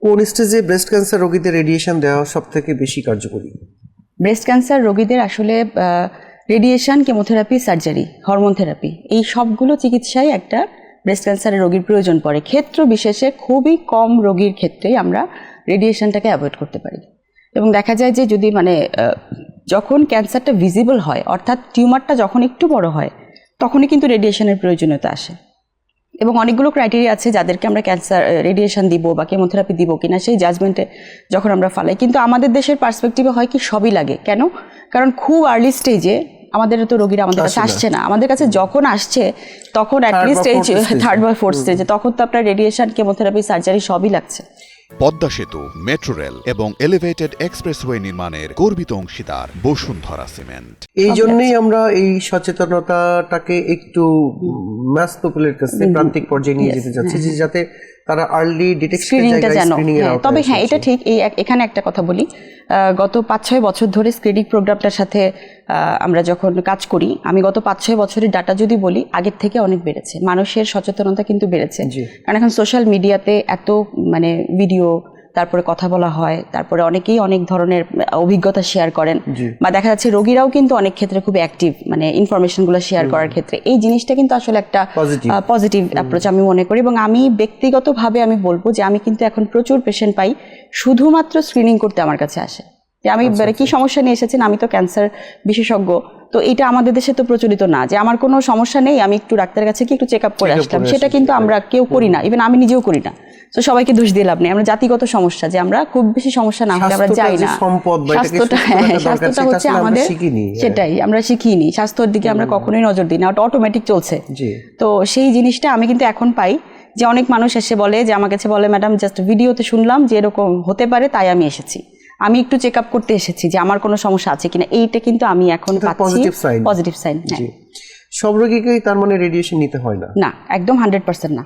কোন স্টেজে breast cancer রোগীদের রেডিয়েশন দেওয়া সবথেকে বেশি কার্যকরী? ব্রেস্ট ক্যান্সার রোগীদের আসলে radiation, chemotherapy, surgery, hormone therapy এই সবগুলো চিকিৎসায় একটা ব্রেস্ট ক্যান্সারের রোগীর প্রয়োজন পড়ে। ক্ষেত্র বিশেষে খুবই কম রোগীর ক্ষেত্রেই আমরা রেডিয়েশনটাকে অ্যাভয়েড করতে পারি। এবং দেখা যায় যে যদি যখন ক্যান্সারটা ভিজিবল হয়, অর্থাৎ টিউমারটা যখন একটু বড় হয়, তখনই কিন্তু রেডিয়েশনের প্রয়োজনীয়তা আসে। এবং অনেকগুলো ক্রাইটেরিয়া আছে যাদেরকে আমরা ক্যান্সার রেডিয়েশন দিব বা কেমোথেরাপি দিব কিনা সেই জাজমেন্টে যখন আমরা ফালাই। কিন্তু আমাদের দেশের পার্সপেক্টিভে হয় কি সবই লাগে। কেন? কারণ খুব আর্লি স্টেজে আমাদের তো রোগীরা আমাদের কাছে আসছে না। আমাদের কাছে যখন আসছে তখন অ্যাটলিস্ট এই থার্ড বা ফোর্থ স্টেজে, তখন তো আপনার রেডিয়েশন, কেমোথেরাপি, সার্জারি সবই লাগছে। পদ্মা সেতু, মেট্রো রেল এবং এলিভেটেড এক্সপ্রেসওয়ে নির্মাণের গর্বিত অংশীদার বসুন্ধরা সিমেন্ট। এই জন্যই আমরা এই সচেতনতাটাকে একটু মাস পপুলার কাছে প্রান্তিক পর্যায়ে নিয়ে যেতে যাচ্ছি, যে যাতে তারা আর্লি ডিটেকশনটা জানো। তবে হ্যাঁ, এটা ঠিক। এখানে একটা কথা বলি, গত 5-6 বছর ধরে স্ক্রিনিং প্রোগ্রামটার সাথে আমরা যখন কাজ করি, আমি গত 5-6 বছরের ডাটা যদি বলি, আগের থেকে অনেক বেড়েছে। মানুষের সচেতনতা কিন্তু বেড়েছে। কারণ এখন সোশ্যাল মিডিয়াতে এত ভিডিও, তারপরে কথা বলা হয়, তারপরে অনেকেই অনেক ধরনের অভিজ্ঞতা শেয়ার করেন, বা দেখা যাচ্ছে রোগীরাও কিন্তু অনেক ক্ষেত্রে খুব অ্যাক্টিভ ইনফরমেশনগুলো শেয়ার করার ক্ষেত্রে। এই জিনিসটা কিন্তু আসলে একটা পজিটিভ অ্যাপ্রোচ আমি মনে করি। এবং আমি ব্যক্তিগতভাবে আমি বলবো যে আমি কিন্তু এখন প্রচুর পেশেন্ট পাই শুধুমাত্র স্ক্রিনিং করতে আমার কাছে আসে, যে আমি কি সমস্যা নিয়ে এসেছেন, আমি তো ক্যান্সার বিশেষজ্ঞ, তো এটা আমাদের দেশে তো প্রচলিত না যে আমার কোনো সমস্যা নেই, আমি একটু ডাক্তারের কাছে কি একটু চেক আপ করে আসলাম। সেটা কিন্তু আমরা কেউ করি না, ইভেন আমি নিজেও করি না। তো সবাইকে দোষ দিয়ে লাভ নেই। আমরা জাতিগত সমস্যা, যে আমরা খুব বেশি সমস্যা না হলে আমরা যাই না। স্বাস্থ্যটা হচ্ছে আমাদের, সেটাই আমরা শিখিনি। স্বাস্থ্যের দিকে আমরা কখনোই নজর দিই না, ওটা অটোমেটিক চলছে। তো সেই জিনিসটা আমি কিন্তু এখন পাই যে অনেক মানুষ এসে বলে, যে আমার কাছে বলে, ম্যাডাম জাস্ট ভিডিওতে শুনলাম যে এরকম হতে পারে, তাই আমি এসেছি, আমি একটু চেক আপ করতে এসেছি যে আমার কোনো সমস্যা আছে কিনা। এইটা কিন্তু আমি এখন পাচ্ছি পজিটিভ সাইন। সব রোগীকেই তার রেডিয়েশন নিতে হয় না? না, একদম 100% না।